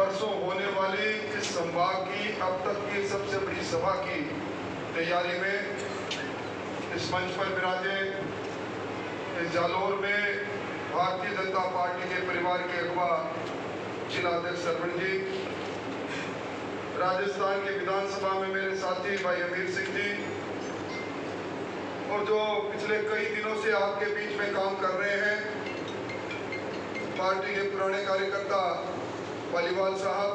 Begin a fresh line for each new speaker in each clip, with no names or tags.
परसों होने वाली इस संभाग की अब तक की सबसे बड़ी सभा की तैयारी में इस मंच पर विराजे इस जालौर में भारतीय जनता पार्टी के परिवार के अगवा जिला अध्यक्ष सरवण जी, राजस्थान की विधानसभा में मेरे साथी भाई अमीर सिंह जी, और जो पिछले कई दिनों से आपके बीच में काम कर रहे हैं पार्टी के पुराने कार्यकर्ता वालीवाल साहब,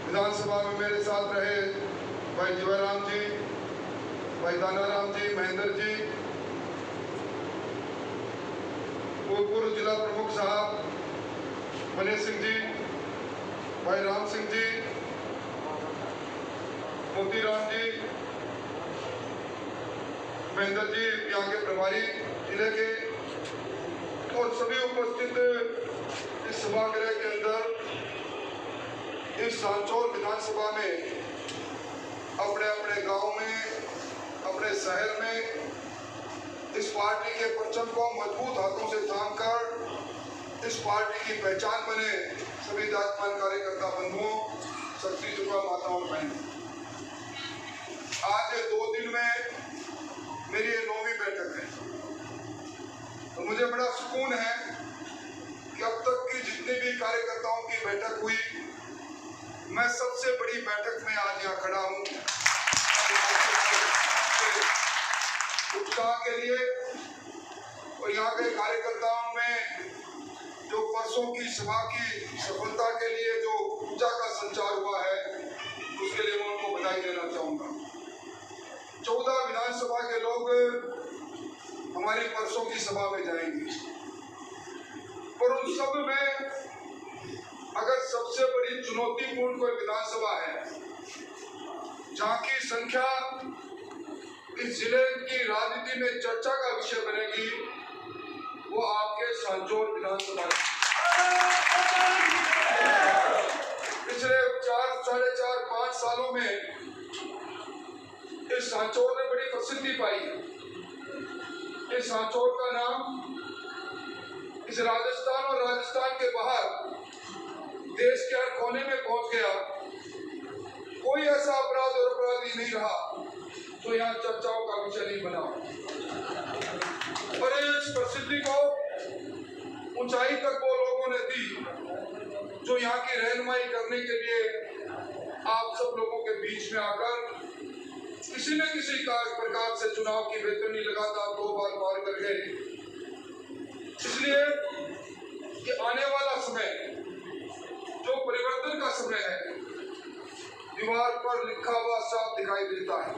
विधानसभा में मेरे साथ रहे भाई जवाराम जी, भाई दानाराम जी, महेंद्र जी, पूर्व जिला प्रमुख साहब मनीष सिंह जी, भाई राम सिंह जी, मोतीराम जी, महेंद्र जी यहाँ के प्रभारी जिले के, और सभी उपस्थित इस सभागृह के अंदर इस सांचौर विधानसभा में अपने अपने गांव में, अपने शहर में इस पार्टी के परचम को मजबूत हाथों से थामकर इस पार्टी की पहचान बने सभी जातमान कार्यकर्ता बंधुओं, शक्ति जुड़ा माताओं बहनों, आज 2 दिन में मेरी ये 9वीं बैठक है। तो मुझे बड़ा सुकून है कि अब तक की जितनी भी कार्यकर्ताओं की बैठक हुई, मैं सबसे बड़ी बैठक में आज यहाँ खड़ा हूँ उत्साह के लिए। और यहाँ के कार्यकर्ताओं में जो परसों की सभा की सफलता के लिए जो ऊर्जा का संचार हुआ है, उसके लिए मैं उनको बधाई देना चाहूँगा। 14 विधानसभा के लोग हमारी परसों की सभा में जाएंगे, और उन सब में अगर सबसे बड़ी चुनौतीपूर्ण कोई विधानसभा है जहाँ की संख्या इस जिले की राजनीति में चर्चा का विषय बनेगी, वो आपके सांचौर विधानसभा। पिछले 4-4.5 सालों में इस सांचौर ने बड़ी प्रसिद्धि पाई है। इस सांचौर का नाम इस राजस्थान और राजस्थान के बाहर देश के हर कोने में पहुंच गया। कोई ऐसा अपराध और अपराधी नहीं रहा तो यहाँ चर्चाओं का विषय नहीं बना। और इस प्रसिद्धि को ऊंचाई तक वो लोगों ने दी जो यहाँ की रहनुमाई करने के लिए आप सब लोगों के बीच में आकर किसी न किसी प्रकार से चुनाव की बेचैनी लगातार 2 बार पार कर गए। इसलिए कि आने वाला समय जो परिवर्तन का समय है, दीवार पर लिखा हुआ साफ दिखाई देता है।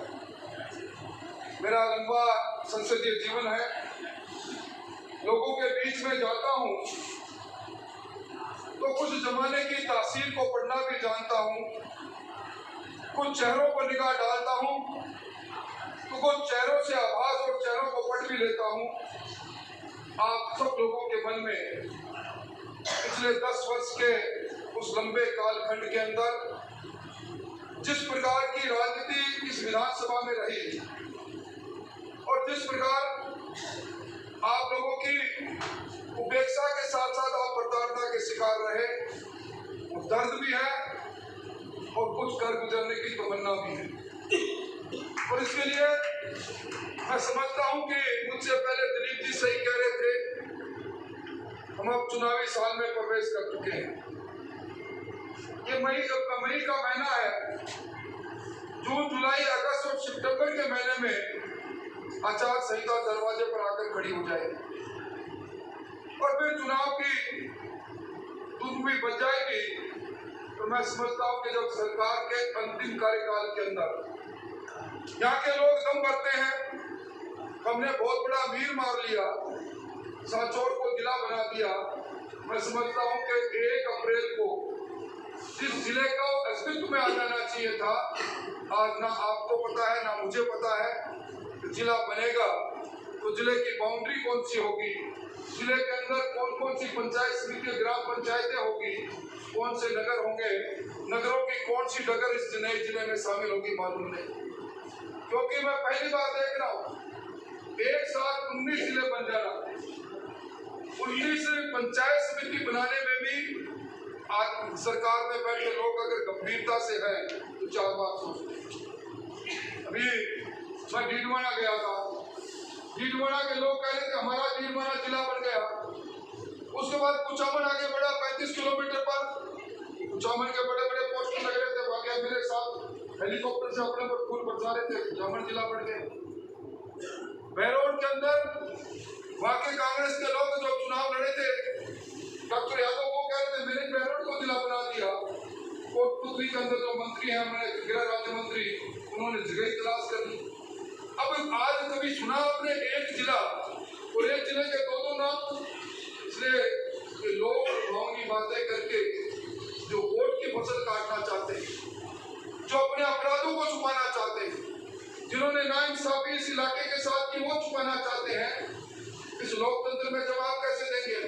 मेरा लंबा संसदीय जीवन है, लोगों के बीच में जाता हूँ तो कुछ जमाने की तासीर को पढ़ना भी जानता हूँ, कुछ चेहरों पर निगाह डालता हूँ तो कुछ चेहरों से आभास और चेहरों को पढ़ भी लेता हूँ। आप सब लोगों के मन में पिछले 10 वर्ष के उस लंबे कालखंड के अंदर जिस प्रकार की राजनीति इस विधानसभा में रही और जिस प्रकार आप लोगों की उपेक्षा के साथ साथ आप प्रताड़ना के शिकार रहे, वो दर्द भी है और कुछ कर गुजरने की तमन्ना भी है। और इसके लिए मैं समझता हूं कि मुझसे पहले दिलीप जी सही कह रहे थे, हम अब चुनावी साल में प्रवेश कर चुके हैं। ये मई का महीना है। जून, जुलाई, अगस्त और सितंबर के महीने में आचार संहिता दरवाजे पर आकर खड़ी हो जाएगी और फिर चुनाव की धूप भी बच जाएगी। तो मैं समझता हूँ कि जब सरकार के अंतिम कार्यकाल के अंदर यहाँ के लोग दम भरते हैं, हमने बहुत बड़ा मीर मार लिया, सांचौर को जिला बना दिया। मैं समझता हूँ कि 1 अप्रैल को जिस जिले का अस्तित्व में आ जाना चाहिए था, आज ना आपको पता है ना मुझे पता है। जिला बनेगा तो जिले की बाउंड्री कौन सी होगी, जिले के अंदर कौन कौन सी पंचायत समिति, ग्राम पंचायतें होगी, कौन से नगर होंगे, नगरों की कौन सी डगर इस नए जिले में शामिल होगी मालूम नहीं। क्योंकि मैं पहली बार देख रहा हूँ एक साथ 19 जिले बन जाना, 19 पंचायत समिति बनाने में भी आज सरकार में बैठे लोग अगर गंभीरता से हैं तो 4 बार सोचते। अभी मैं डीडवाना गया था, डीडवाना के लोग कह रहे थे हमारा डीडवाना जिला बन गया। उसके बाद कुचामन आगे बढ़ा 35 किलोमीटर पर, कुचामन के बड़े बड़े पोस्ट लग रहे थे, बाकी मेरे साथ हेलीकॉप्टर से अपने पर फूल बरसा रहे थे, कुचामन जिला बन गया। बहरोड के अंदर वहाँ के कांग्रेस के लोग जो चुनाव लड़े थे, डॉक्टर यादव वो कह रहे थे मैंने बहरोड को जिला बना दिया। कोटपुतली के अंदर जो मंत्री हैं हमारे गृह राज्य मंत्री, उन्होंने जगह तलाश कर ली। अब आज कभी सुना आपने एक जिला और एक जिले के 2-2 नाम? इसलिए लोग भावनी बातें करके जो वोट की फसल काटना चाहते हैं, जो अपने अपराधों को छुपाना चाहते हैं, जिन्होंने नाइंसाफी इस इलाके के साथ की वो छुपाना चाहते हैं, इस लोकतंत्र में जवाब कैसे देंगे?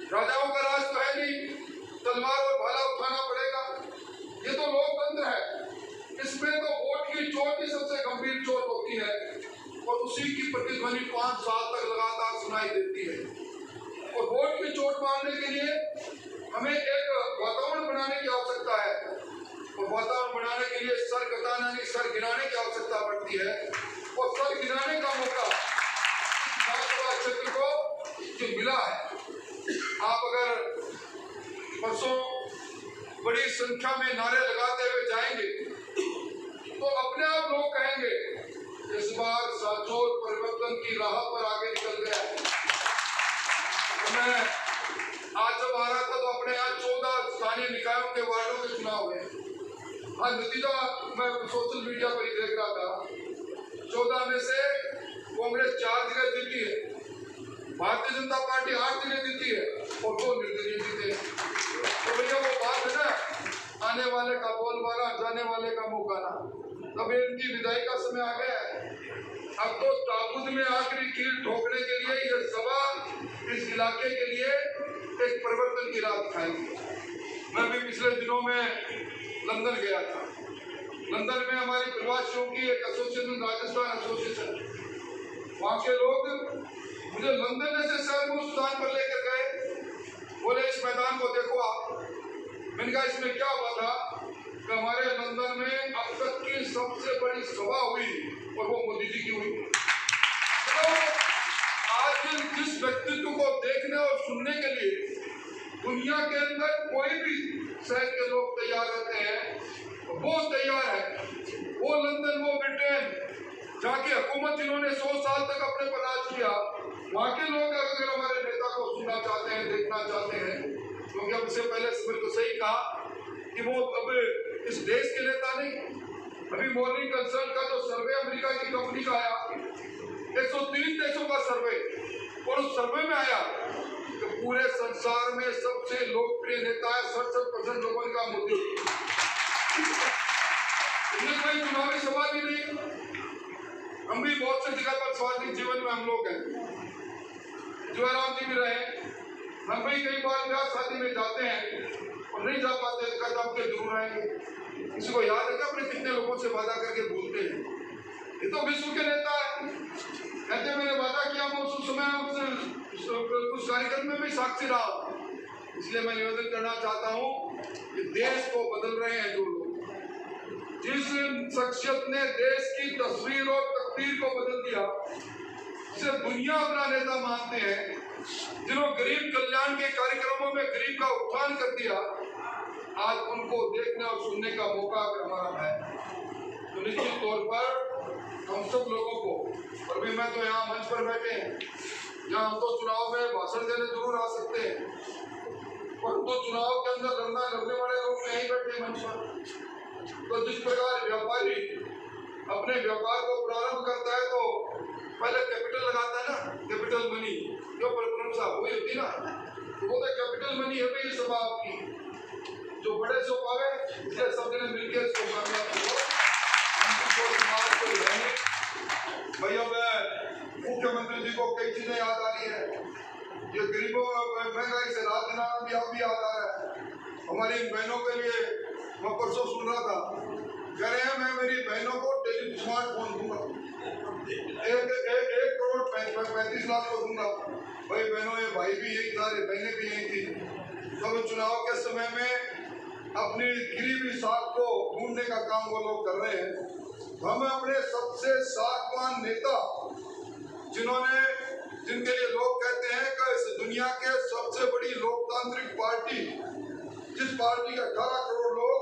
राजाओं का राज तो है नहीं, तलवार और भाला उठाना पड़ेगा। ये तो लोकतंत्र है, इसमें तो वोट की चोट ही सबसे गंभीर चोट होती है और उसी की प्रतिध्वनि 5 साल तक लगातार सुनाई देती है। और वोट की चोट मारने के लिए हमें एक वातावरण बनाने की आवश्यकता है, और वातावरण बनाने के लिए सर कटाना नहीं सर गिराने की आवश्यकता पड़ती है। और सर गिराने का मौका विधानसभा क्षेत्र को जो मिला है, आप अगर परसों बड़ी संख्या में नारे लगाते हुए जाएंगे तो अपने आप लोग कहेंगे इस बार साचौर परिवर्तन की राह पर आगे निकल गया है। तो मैं आज जब आ रहा था तो अपने यहाँ 14 स्थानीय निकायों के वार्डों के चुनाव हुए। आज नतीजा मैं सोशल मीडिया पर ही देख रहा था, 14 में से कांग्रेस 4 जगह जीती है, भारतीय जनता पार्टी 8 जगह जीती है और 2 निर्दलीय जीते हैं। तो भैया वो बात है ना, आने वाले का बोलबाला जाने वाले का मुकाना। अब इनकी विदाई का समय आ गया है। अब तो ताबूत में आखिरी कील ठोकने के लिए ये सभा इस इलाके के लिए एक परिवर्तन की राह दिखाएगी। मैं भी पिछले दिनों में लंदन गया था। लंदन में हमारी प्रवासियों की एक एसोसिएशन, राजस्थान एसोसिएशन, वहाँ के लोग मुझे लंदन जैसे शहर में उस स्थान पर लेकर गए, बोले इस मैदान को देखो आप। मैंने कहा इसमें क्या हुआ था कि हमारे लंदन में अब तक की सबसे बड़ी सभा हुई और वो मोदी जी की हुई। तो आज जिस व्यक्तित्व को देखने और सुनने के लिए दुनिया के अंदर कोई भी शहर के लोग तैयार रहते हैं, वो तैयार है। वो लंदन, वो ब्रिटेन, जहाँ की हुकूमत जिन्होंने 100 साल तक अपने पर राज किया, वहाँ के लोग अगर हमारे नेता को सुनना चाहते हैं, देखना चाहते हैं, क्योंकि अब इससे पहले मेरे को सही कहा कि वो अब इस देश के नेता नहीं। अभी मॉर्निंग कंसर्न का जो सर्वे अमेरिका की कंपनी का आया, 103 देशों का सर्वे, और उस सर्वे में आया कि पूरे संसार में सबसे लोकप्रिय नेता है 67% लोगों का मोदी। इसमें कोई चुनावी सवाल ही नहीं। हम भी बहुत से जगह पर सार्वजनिक जीवन में हम लोग हैं, जयराम जी भी रहे, हम भी कई बार ब्याह शादी में जाते हैं और नहीं जा पाते, कदम के दूर आएंगे। किसी को याद है कि अपने कितने लोगों से वादा करके भूलते हैं। ये तो विश्व के नेता है, कहते मैंने वादा किया, मैं उस समय उस कार्यक्रम में भी साक्षी रहा। इसलिए मैं निवेदन करना चाहता हूँ कि देश को बदल रहे हैं जो लोग, जिस शख्सियत ने देश की तस्वीर और तकदीर को बदल दिया, जिसे दुनिया अपना नेता मानते हैं, जिन्होंने गरीब कल्याण के कार्यक्रमों में गरीब का उत्थान कर दिया, आज उनको देखने और सुनने का मौका अगर हमारा है तो निश्चित तौर पर हम सब लोगों को, और भी मैं तो यहाँ मंच पर बैठे हैं, यहाँ हम तो चुनाव में भाषण देने जरूर आ सकते हैं, पर तो चुनाव के अंदर लड़ने वाले लोग यहीं बैठे मंच पर। तो जिस प्रकार व्यापारी अपने व्यापार को प्रारंभ करता है तो पहले कैपिटल लगाता है ना, कैपिटल मनी जो प्रशंसा हुई होती ना, तो वो तो कैपिटल मनी है भाई। सभा आपकी जो बड़े सो पावे, इसलिए सब जने मिलकर इसको कामयाब करो। भैया मैं मुख्यमंत्री जी को कई चीजें याद आ रही है, ये गरीबों महंगाई से राहत दिलाना भी अब भी याद आ रहा है। हमारी बहनों के लिए मैं परसों सुन रहा था, कह रहे हैं मैं मेरी बहनों को टेली स्मार्टफोन दूंगा, 1 करोड़ 35 लाख को दूंगा। भाई बहनों, ये भाई भी यही था, बहनें भी यही थी। तो चुनाव के समय में अपनी गिरी हुई साख को ढूंढने का काम वो लोग कर रहे हैं। हम अपने सबसे साखवान नेता, जिनके लिए लोग कहते हैं कि इस दुनिया के सबसे बड़ी लोकतांत्रिक पार्टी, जिस पार्टी के 18 करोड़ लोग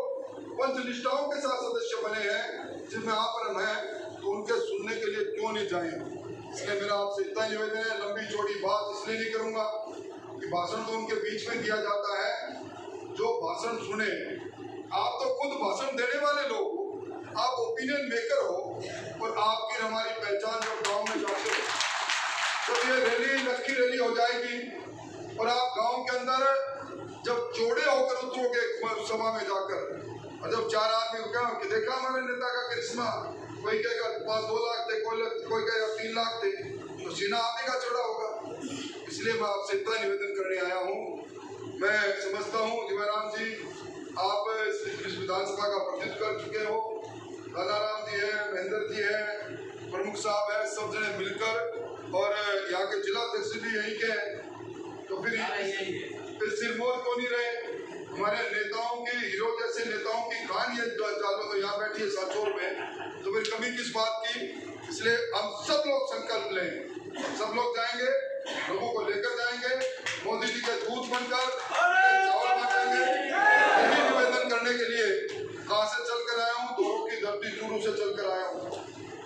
पंचनिष्ठाओं के साथ सदस्य बने हैं, जिनमें आप और मैं, तो उनके सुनने के लिए क्यों नहीं जाएं। इसलिए मेरा आपसे इतना निवेदन है, लंबी चौड़ी बात इसलिए नहीं करूंगा कि भाषण तो उनके बीच में दिया जाता है, जो भाषण सुने। आप तो खुद भाषण देने वाले लोग हो, आप ओपिनियन मेकर हो, और आपकी हमारी पहचान जब गांव में जाते हो तो ये रैली लक्की रैली हो जाएगी, और आप गांव के अंदर जब जोड़े होकर उतरोगे सभा में जाकर, और जब 4 आदमी कि देखा हमारे नेता का करिश्मा, कोई कहेगा 5-2 लाख थे, कोई कहेगा 3 लाख थे, तो सीना आप ही का चढ़ा होगा। इसलिए मैं आपसे इतना निवेदन करने आया हूँ। मैं समझता हूँ जीवाराम जी, आप इस विधानसभा का प्रतिनिधित्व कर चुके हो, राजाराम जी है, महेंद्र जी है, प्रमुख साहब है, सब जने मिलकर, और यहाँ के जिला अध्यक्ष भी यही के, तो फिर सिरमौर क्यों नहीं रहे। हमारे नेताओं की, हीरो जैसे नेताओं की कहानी यहाँ बैठी है सांचौर में, तो फिर कमी किस बात की। इसलिए हम सब लोग संकल्प लें, सब लोग जाएंगे, लोगों को लेकर जाएंगे, मोदी जी के दूत बनकर चावल बांटेंगे। यही निवेदन करने के लिए कहाँ से चल कर आया हूँ, दोरों की धरती चूरू से चल कर आया हूँ।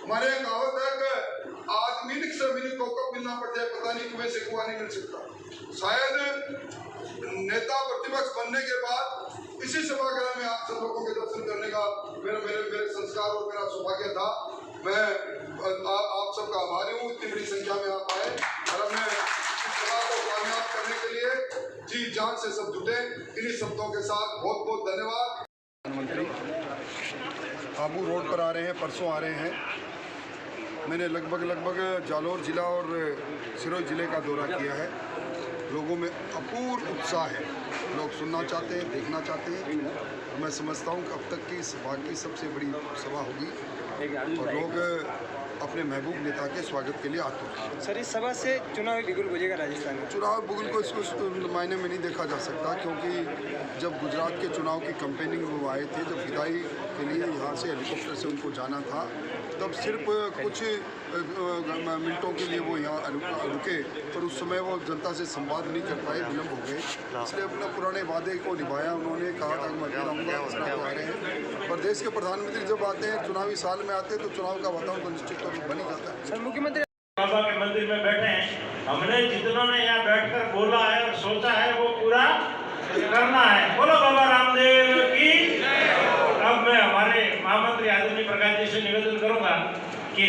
हमारे यहाँ कहावत है कि आदमी से मिली को कब मिलना पड़ जाए, पता नहीं कुएं से कुआं नहीं मिल सकता। शायद नेता प्रतिपक्ष बनने के बाद इसी सभागृह में आप सब लोगों के दर्शन करने का मेरे संस्कार और मेरा सौभाग्य था। मैं आप सबका आभारी हूँ, इतनी बड़ी संख्या में आप आए, और हमें इस सभा को कामयाब करने के लिए जी जान से सब जुटे। इन्हीं शब्दों के साथ बहुत बहुत धन्यवाद। प्रधानमंत्री आबू रोड पर आ रहे हैं, परसों आ रहे हैं। मैंने लगभग जालौर जिला और सिरोही जिले का दौरा किया है। लोगों में अपूर्व उत्साह है, लोग सुनना चाहते हैं, देखना चाहते हैं। मैं समझता हूँ कि अब तक की सभा की सबसे बड़ी सभा होगी, और लोग अपने महबूब नेता के स्वागत के लिए आते हैं।
सर, इस सभा से चुनावी बिगुल बुझेगा राजस्थान में?
चुनाव बिगुल को इसको मायने में नहीं देखा जा सकता, क्योंकि जब गुजरात के चुनाव की कैंपेनिंग में वो आए थे, जब विदाई के लिए यहाँ से हेलीकॉप्टर से उनको जाना था, तब सिर्फ कुछ मिनटों के लिए वो यहाँ रुके, पर उस समय वो जनता से संवाद नहीं कर पाए, विलम्ब हो गए। इसलिए अपने पुराने वादे को निभाया। उन्होंने कहा था कि मैं आऊँगा, इस तरह आ रहे हैं। पर देश के प्रधानमंत्री जब आते हैं, चुनावी साल में आते हैं, तो चुनाव का वातावरण तो निश्चित तौर पर बन ही जाता है।
सर, मुख्यमंत्री
बाबा के मंदिर में बैठे हैं, हमने जितनों ने यहाँ बैठकर बोला है और सोचा है वो पूरा करना है। बोलो बाबा रामदेव की। अब मैं हमारे महामंत्री आदरणीय प्रकाश जी से निवेदन करूंगा कि